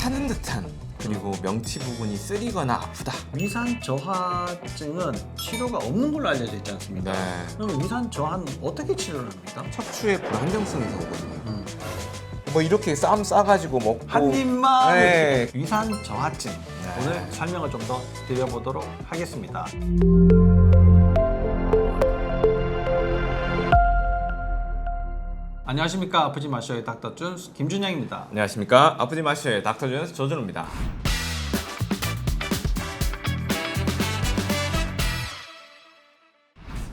타는 듯한 그리고 명치 부분이 쓰리거나 아프다. 위산 저하증은 치료가 없는 걸로 알려져 있지 않습니까? 네. 그럼 위산 저하는 어떻게 치료를 합니까? 척추의 불안정성에서 오거든요. 뭐 이렇게 쌈 싸가지고 먹고 한 입만 네. 위산 저하증 네. 오늘 설명을 좀 더 드려보도록 하겠습니다. 안녕하십니까, 아프지 마쇼의 닥터 준스 김준영입니다. 안녕하십니까, 아프지 마쇼의 닥터 준스 조준호입니다.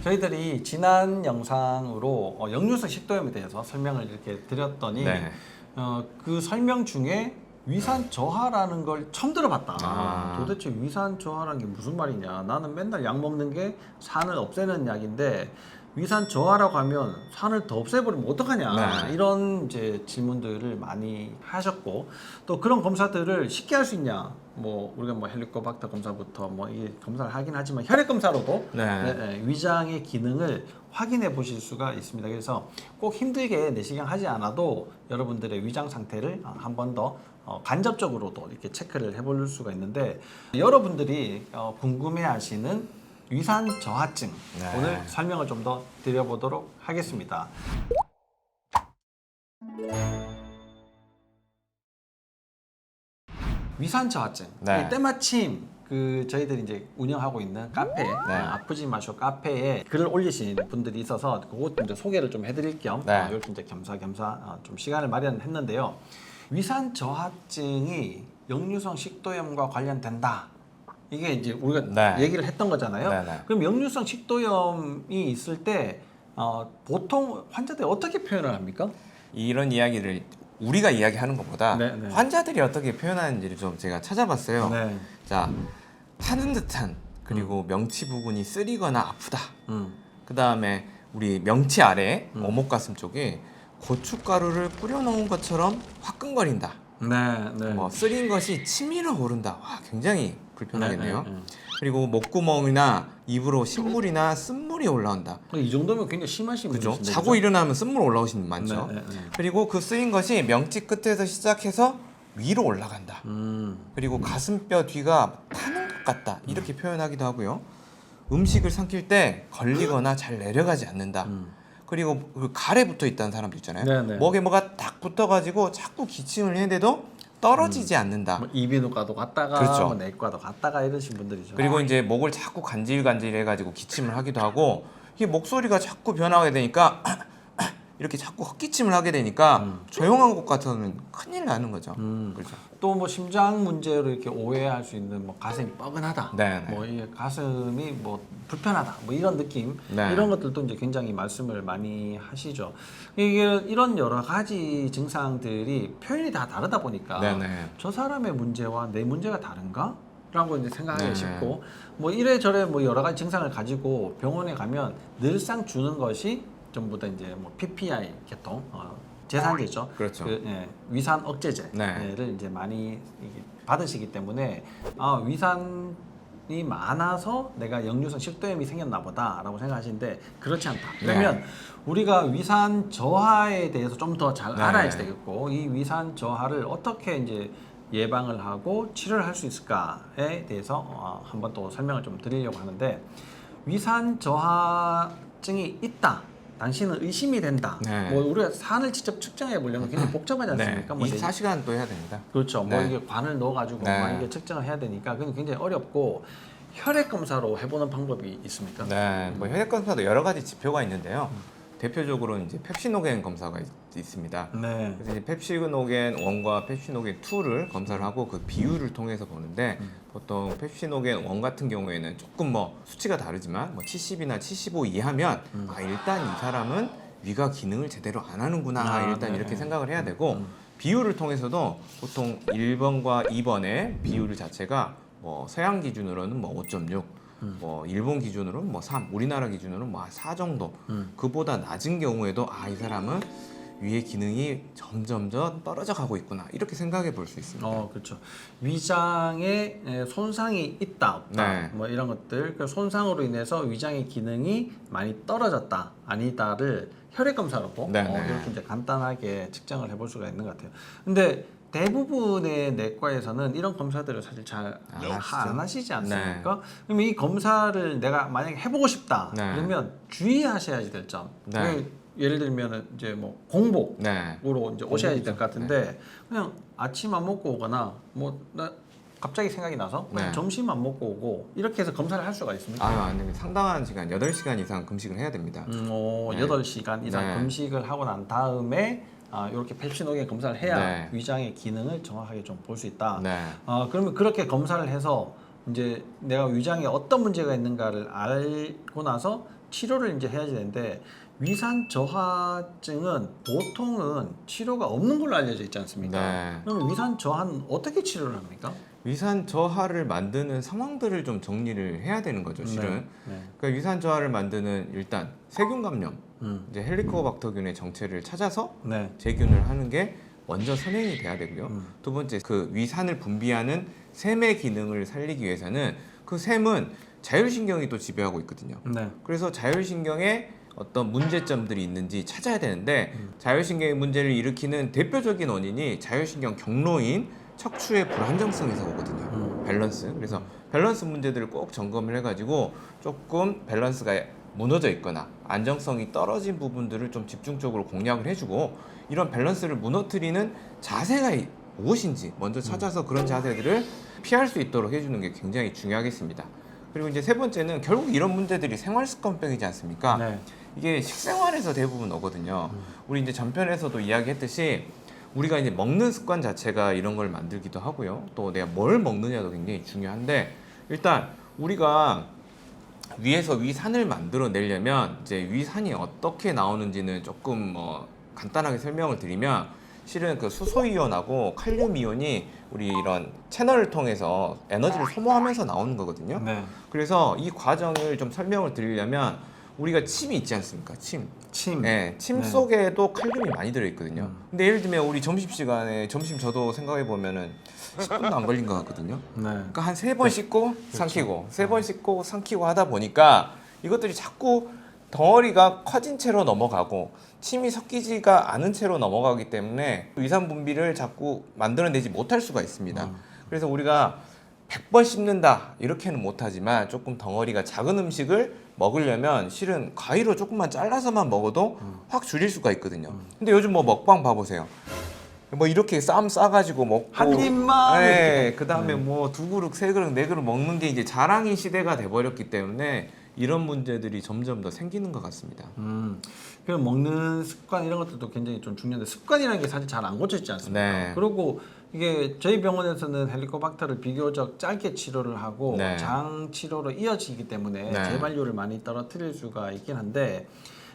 저희들이 지난 영상으로 역류성 식도염에 대해서 설명을 이렇게 드렸더니 네. 그 설명 중에 위산 저하라는 걸 처음 들어봤다. 아. 도대체 위산 저하라는 게 무슨 말이냐? 나는 맨날 약 먹는 게 산을 없애는 약인데 위산 저하라고 하면 산을 더 없애버리면 어떡하냐? 네. 이런 이제 질문들을 많이 하셨고, 또 그런 검사들을 쉽게 할 수 있냐? 뭐 우리가 뭐 헬리코박터 검사부터 뭐 이 검사를 하긴 하지만 혈액 검사로도 네. 위장의 기능을 확인해 보실 수가 있습니다. 그래서 꼭 힘들게 내시경 하지 않아도 여러분들의 위장 상태를 한 번 더 간접적으로도 이렇게 체크를 해볼 수가 있는데, 여러분들이 궁금해하시는 위산 저하증 네. 오늘 설명을 좀 더 드려보도록 하겠습니다. 위산 저하증. 네. 때마침 저희들이 이제 운영하고 있는 카페, 네. 아프지 마쇼 카페에 글을 올리신 분들이 있어서 그것 이제 소개를 좀 해드릴 겸 네. 이렇게 이제 겸사겸사 좀 시간을 마련했는데요. 위산 저하증이 역류성 식도염과 관련된다. 이게 이제 우리가 네. 얘기를 했던 거잖아요. 네, 네. 그럼 역류성 식도염이 있을 때 보통 환자들이 어떻게 표현을 합니까? 이런 이야기를 우리가 이야기하는 것보다 네, 네. 환자들이 어떻게 표현하는지를 좀 제가 찾아봤어요. 네. 자, 타는 듯한 그리고 명치 부분이 쓰리거나 아프다. 음. 그 다음에 우리 명치 아래 오목가슴 쪽에 고춧가루를 뿌려놓은 것처럼 화끈거린다. 네, 네. 뭐 쓰린 것이 치밀어 오른다. 와, 굉장히 불편하겠네요. 네, 네, 네. 그리고 목구멍이나 입으로 신물이나 쓴물이 올라온다. 이 정도면 굉장히 심하신 그죠? 분이신데, 자고 일어나면 쓴물 올라오시는 분 많죠. 네, 네, 네. 그리고 그 쓰인 것이 명치 끝에서 시작해서 위로 올라간다. 그리고 가슴뼈 뒤가 타는 것 같다. 이렇게 표현하기도 하고요. 음식을 삼킬 때 걸리거나 잘 내려가지 않는다. 그리고 그 갈에 붙어 있다는 사람도 있잖아요. 네, 네. 목에 뭐가 딱 붙어가지고 자꾸 기침을 해대도 떨어지지 않는다. 뭐 이비인후과도 갔다가 그렇죠. 뭐 내과도 갔다가 이러신 분들이죠. 그리고 이제 목을 자꾸 간질간질 해가지고 기침을 하기도 하고, 이게 목소리가 자꾸 변하게 되니까 이렇게 자꾸 헛기침을 하게 되니까 조용한 곳 같으면 큰일 나는 거죠. 그렇죠. 또 뭐 심장 문제로 이렇게 오해할 수 있는 뭐 가슴이 뻐근하다, 네, 네. 뭐 이게 가슴이 뭐 불편하다, 뭐 이런 느낌, 네. 이런 것들도 이제 굉장히 말씀을 많이 하시죠. 이게 이런 여러 가지 증상들이 표현이 다 다르다 보니까 네, 네. 저 사람의 문제와 내 문제가 다른가? 라고 이제 생각하기 네. 쉽고, 뭐 이래저래 뭐 여러 가지 증상을 가지고 병원에 가면 늘상 주는 것이 전부 다 이제 뭐 PPI 계통, 제산제죠. 그렇죠. 위산 억제제를 네. 이제 많이 받으시기 때문에 위산이 많아서 내가 역류성 식도염이 생겼나 보다라고 생각하시는데 그렇지 않다. 그러면 우리가 위산 저하에 대해서 좀 더 잘 네. 알아야 되겠고, 이 위산 저하를 어떻게 이제 예방을 하고 치료를 할 수 있을까에 대해서 한번 또 설명을 좀 드리려고 하는데, 위산 저하증이 있다, 당신은 의심이 된다. 네. 뭐 우리가 산을 직접 측정해 보려면 굉장히 복잡하지 않습니까? 뭐 24시간 또 해야 됩니다. 그렇죠. 뭐 네. 이게 관을 넣어가지고 네. 막 이게 측정을 해야 되니까 그건 굉장히 어렵고, 혈액 검사로 해보는 방법이 있습니까? 네, 뭐 혈액 검사도 여러 가지 지표가 있는데요. 대표적으로 이제 펩시노겐 검사가 있습니다. 네. 그래서 이제 펩시노겐 1과 펩시노겐 2를 검사를 하고 그 비율을 통해서 보는데, 보통 펩시노겐 1 같은 경우에는 조금 뭐 수치가 다르지만 뭐 70이나 75 이하면 일단 이 사람은 위가 기능을 제대로 안 하는구나, 일단 네. 이렇게 생각을 해야 되고, 비율을 통해서도 보통 1번과 2번의 비율 자체가 뭐 서양 기준으로는 뭐 5.6, 뭐 일본 기준으로는 뭐 3, 우리나라 기준으로는 뭐 4 정도. 그보다 낮은 경우에도 이 사람은 위의 기능이 점점점 떨어져 가고 있구나, 이렇게 생각해 볼 수 있습니다. 그렇죠. 위장에 손상이 있다, 없다, 네. 뭐 이런 것들, 그 손상으로 인해서 위장의 기능이 많이 떨어졌다, 아니다를 혈액 검사로 네, 네. 이렇게 이제 간단하게 측정을 해볼 수가 있는 것 같아요. 근데 대부분의 내과에서는 이런 검사들을 사실 잘 안 하시지 않습니까? 네. 그러면 이 검사를 내가 만약에 해보고 싶다 네. 그러면 주의하셔야지 될 점. 네. 예를 들면 이제 뭐 공복으로 네. 이제 오셔야지 될 것 같은데 그냥 아침 안 먹고 오거나 뭐 나 갑자기 생각이 나서 그냥 네. 점심 안 먹고 오고 이렇게 해서 검사를 할 수가 있습니까? 안 됩니다. 상당한 시간, 8시간 이상 금식을 해야 됩니다. 네. 8시간 이상 네. 금식을 하고 난 다음에 이렇게 펩시노겐 검사를 해야 네. 위장의 기능을 정확하게 좀 볼 수 있다. 네. 그러면 그렇게 검사를 해서 이제 내가 위장에 어떤 문제가 있는가를 알고 나서 치료를 이제 해야지 되는데 위산 저하증은 보통은 치료가 없는 걸로 알려져 있지 않습니까? 네. 그럼 위산 저하는 어떻게 치료를 합니까? 위산 저하를 만드는 상황들을 좀 정리를 해야 되는 거죠, 실은. 네. 그러니까 위산 저하를 만드는 일단 세균 감염, 음. 이제 헬리코박터균의 정체를 찾아서 네. 제균을 하는 게 먼저 선행이 돼야 되고요. 두 번째, 그 위산을 분비하는 샘의 기능을 살리기 위해서는 그 샘은 자율신경이 또 지배하고 있거든요. 네. 그래서 자율신경에 어떤 문제점들이 있는지 찾아야 되는데 자율신경의 문제를 일으키는 대표적인 원인이 자율신경 경로인 척추의 불안정성에서 오거든요. 밸런스. 그래서 밸런스 문제들을 꼭 점검을 해가지고 조금 밸런스가 무너져 있거나 안정성이 떨어진 부분들을 좀 집중적으로 공략을 해주고 이런 밸런스를 무너뜨리는 자세가 무엇인지 먼저 찾아서 그런 자세들을 피할 수 있도록 해주는 게 굉장히 중요하겠습니다. 그리고 이제 세 번째는 결국 이런 문제들이 생활습관병이지 않습니까? 네. 이게 식생활에서 대부분 오거든요. 우리 이제 전편에서도 이야기했듯이 우리가 이제 먹는 습관 자체가 이런 걸 만들기도 하고요. 또 내가 뭘 먹느냐도 굉장히 중요한데 일단 우리가 위에서 위산을 만들어내려면 이제 위산이 어떻게 나오는지는 조금 간단하게 설명을 드리면 실은 그 수소이온하고 칼륨이온이 우리 이런 채널을 통해서 에너지를 소모하면서 나오는 거거든요. 네. 그래서 이 과정을 좀 설명을 드리려면 우리가 침이 있지 않습니까? 침. 침. 네, 침 네. 속에도 칼륨이 많이 들어있거든요. 근데 예를 들면 우리 점심시간에 점심 저도 생각해 보면은 10분도 안 걸린 것 같거든요. 네. 그러니까 한 3번 씻고 삼키고 3번 씻고 삼키고 하다 보니까 이것들이 자꾸 덩어리가 커진 채로 넘어가고 침이 섞이지가 않은 채로 넘어가기 때문에 위산 분비를 자꾸 만들어내지 못할 수가 있습니다. 그래서 우리가 100번 씹는다 이렇게는 못하지만 조금 덩어리가 작은 음식을 먹으려면 실은 가위로 조금만 잘라서만 먹어도 확 줄일 수가 있거든요. 근데 요즘 뭐 먹방 봐보세요. 뭐 이렇게 쌈 싸가지고 먹고 한 입만 네, 그 다음에 뭐 2그릇, 3그릇, 4그릇 먹는 게 이제 자랑인 시대가 돼버렸기 때문에 이런 문제들이 점점 더 생기는 것 같습니다. 그럼 먹는 습관 이런 것들도 굉장히 좀 중요한데 습관이라는 게 사실 잘 안 고쳐지지 않습니까? 네. 그리고 이게 저희 병원에서는 헬리코박터를 비교적 짧게 치료를 하고 네. 장 치료로 이어지기 때문에 네. 재발률을 많이 떨어뜨릴 수가 있긴 한데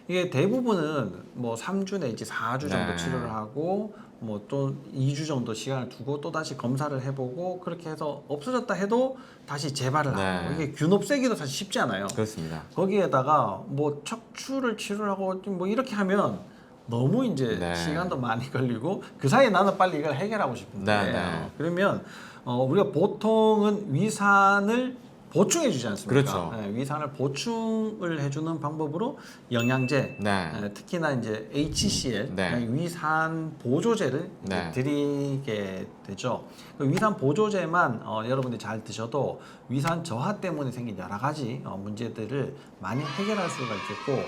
이게 대부분은 뭐 3주 내지 4주 정도 네. 치료를 하고 뭐 또 2주 정도 시간을 두고 또 다시 검사를 해보고 그렇게 해서 없어졌다 해도 다시 재발을 네. 하고 이게 균 없애기도 사실 쉽지 않아요. 그렇습니다. 거기에다가 뭐 척추를 치료를 하고 뭐 이렇게 하면 너무 이제 네. 시간도 많이 걸리고 그 사이에 나는 빨리 이걸 해결하고 싶은데 네, 네. 그러면 우리가 보통은 위산을 보충해 주지 않습니까? 그렇죠. 네, 위산을 보충을 해주는 방법으로 영양제, 네. 특히나 이제 HCl, 네. 위산 보조제를 이제 네. 드리게 되죠. 그 위산 보조제만 여러분들이 잘 드셔도 위산 저하 때문에 생긴 여러 가지 문제들을 많이 해결할 수가 있겠고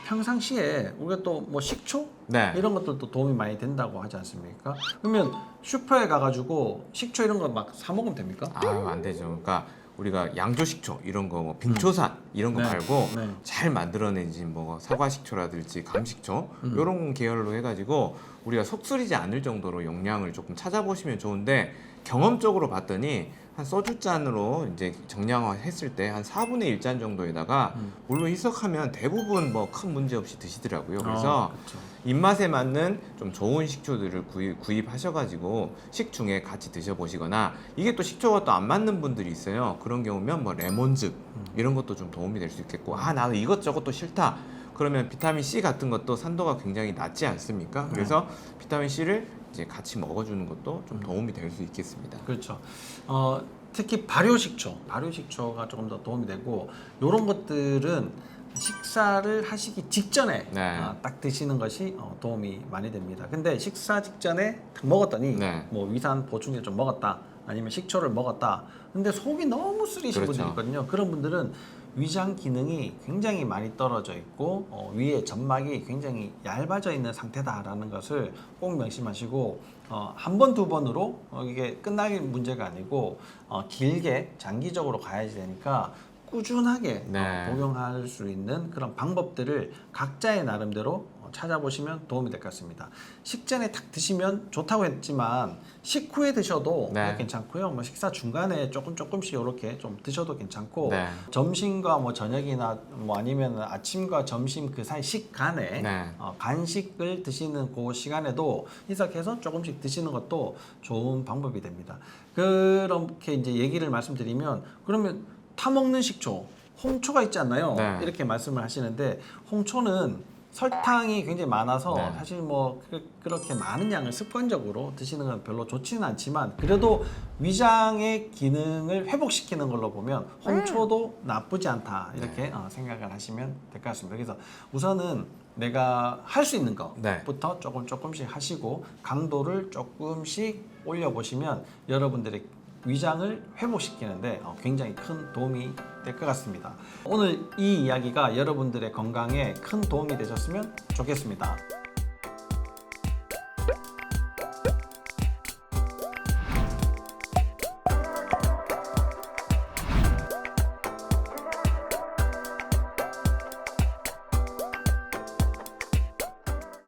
평상시에 우리가 또 뭐 식초 네. 이런 것들도 도움이 많이 된다고 하지 않습니까? 그러면 슈퍼에 가가지고 식초 이런 거 막 사 먹으면 됩니까? 안 되죠. 그러니까 우리가 양조식초 이런 거, 뭐 빙초산 이런 거 네. 말고 네. 잘 만들어내지 뭐 사과식초라든지 감식초 이런 계열로 해가지고 우리가 속쓰리지 않을 정도로 용량을 조금 찾아보시면 좋은데 경험적으로 봤더니 한 소주잔으로 이제 정량화했을 때 한 4분의 1잔 정도에다가 물로 희석하면 대부분 뭐 큰 문제 없이 드시더라고요. 그래서 그렇죠. 입맛에 맞는 좀 좋은 식초들을 구입하셔가지고 식중에 같이 드셔보시거나 이게 또 식초가 또 안 맞는 분들이 있어요. 그런 경우면 뭐 레몬즙 이런 것도 좀 도움이 될 수 있겠고 나도 이것저것 또 싫다. 그러면 비타민 C 같은 것도 산도가 굉장히 낮지 않습니까? 그래서 비타민 C를 이제 같이 먹어주는 것도 좀 도움이 될 수 있겠습니다. 그렇죠. 특히 발효식초가 조금 더 도움이 되고 이런 것들은 식사를 하시기 직전에 네. 딱 드시는 것이 도움이 많이 됩니다. 근데 식사 직전에 딱 먹었더니 네. 뭐 위산 보충제 좀 먹었다, 아니면 식초를 먹었다. 근데 속이 너무 쓰리신 그렇죠. 분들이 있거든요. 그런 분들은 위장 기능이 굉장히 많이 떨어져 있고 위에 점막이 굉장히 얇아져 있는 상태다라는 것을 꼭 명심하시고 한 번, 두 번으로 이게 끝날 문제가 아니고 길게 장기적으로 가야지 되니까 꾸준하게 네. 복용할 수 있는 그런 방법들을 각자의 나름대로 찾아보시면 도움이 될 것 같습니다. 식전에 딱 드시면 좋다고 했지만 식후에 드셔도 네. 괜찮고요. 뭐 식사 중간에 조금씩 이렇게 좀 드셔도 괜찮고 네. 점심과 뭐 저녁이나 뭐 아니면 아침과 점심 그 사이 식간에 네. 간식을 드시는 그 시간에도 희석해서 조금씩 드시는 것도 좋은 방법이 됩니다. 그렇게 이제 얘기를 말씀드리면 그러면 타먹는 식초, 홍초가 있지 않나요? 네. 이렇게 말씀을 하시는데 홍초는 설탕이 굉장히 많아서 네. 사실 뭐 그렇게 많은 양을 습관적으로 드시는 건 별로 좋지는 않지만 그래도 위장의 기능을 회복시키는 걸로 보면 홍초도 나쁘지 않다 이렇게 생각을 하시면 될 것 같습니다. 그래서 우선은 내가 할 수 있는 네. 것부터 조금씩 하시고 강도를 조금씩 올려보시면 여러분들의 위장을 회복시키는데 굉장히 큰 도움이 될 것 같습니다. 오늘 이 이야기가 여러분들의 건강에 큰 도움이 되셨으면 좋겠습니다.